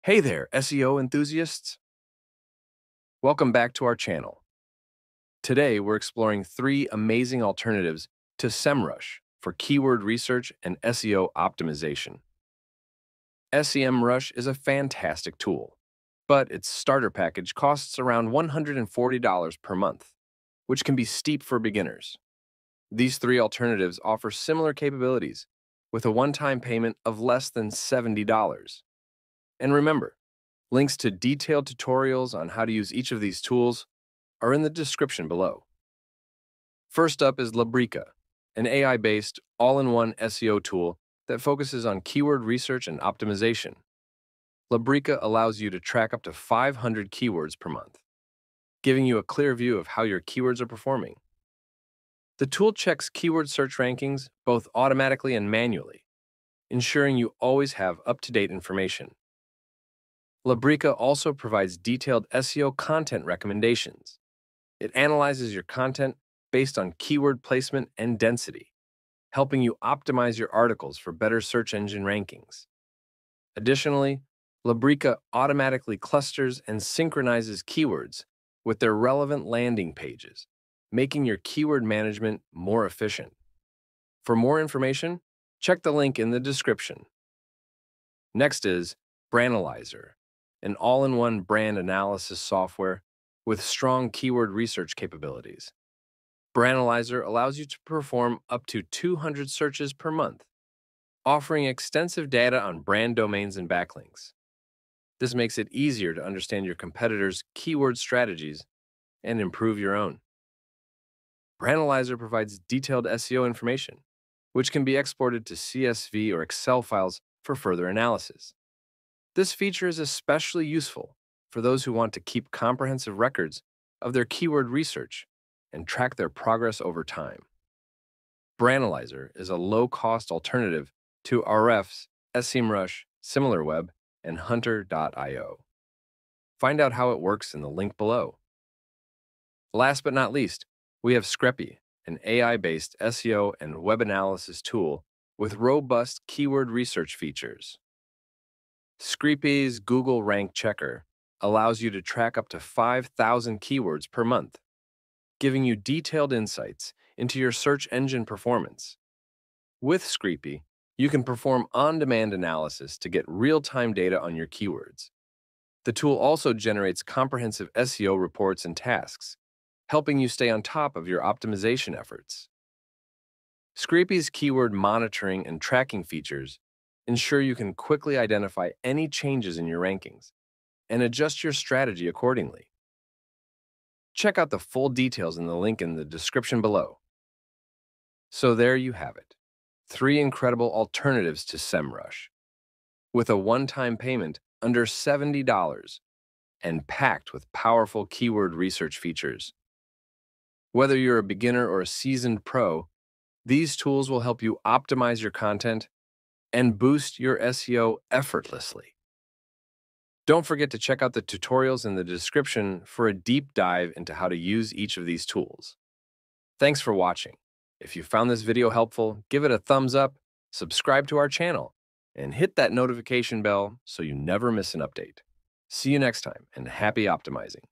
Hey there, SEO enthusiasts! Welcome back to our channel. Today, we're exploring three amazing alternatives to Semrush for keyword research and SEO optimization. SEMrush is a fantastic tool, but its starter package costs around $140 per month, which can be steep for beginners. These three alternatives offer similar capabilities with a one-time payment of less than $70. And remember, links to detailed tutorials on how to use each of these tools are in the description below. First up is Labrica, an AI-based, all-in-one SEO tool that focuses on keyword research and optimization. Labrica allows you to track up to 500 keywords per month, giving you a clear view of how your keywords are performing. The tool checks keyword search rankings both automatically and manually, ensuring you always have up-to-date information. Labrica also provides detailed SEO content recommendations. It analyzes your content based on keyword placement and density, helping you optimize your articles for better search engine rankings. Additionally, Labrica automatically clusters and synchronizes keywords with their relevant landing pages, making your keyword management more efficient. For more information, check the link in the description. Next is Brandalizer, an all-in-one brand analysis software with strong keyword research capabilities. Brandalizer allows you to perform up to 200 searches per month, offering extensive data on brand domains and backlinks. This makes it easier to understand your competitors' keyword strategies and improve your own. Brandalizer provides detailed SEO information, which can be exported to CSV or Excel files for further analysis. This feature is especially useful for those who want to keep comprehensive records of their keyword research and track their progress over time. Brandalizer is a low-cost alternative to RF's SEMrush, SimilarWeb, and Hunter.io. Find out how it works in the link below. Last but not least, we have Screpy, an AI-based SEO and web analysis tool with robust keyword research features. Screpy's Google Rank Checker allows you to track up to 5,000 keywords per month, giving you detailed insights into your search engine performance. With Screpy, you can perform on-demand analysis to get real-time data on your keywords. The tool also generates comprehensive SEO reports and tasks, helping you stay on top of your optimization efforts. Screpy's keyword monitoring and tracking features ensure you can quickly identify any changes in your rankings and adjust your strategy accordingly. Check out the full details in the link in the description below. So there you have it, three incredible alternatives to Semrush, with a one-time payment under $70 and packed with powerful keyword research features. Whether you're a beginner or a seasoned pro, these tools will help you optimize your content and boost your SEO effortlessly. Don't forget to check out the tutorials in the description for a deep dive into how to use each of these tools. Thanks for watching. If you found this video helpful, give it a thumbs up, subscribe to our channel, and hit that notification bell so you never miss an update. See you next time, and happy optimizing.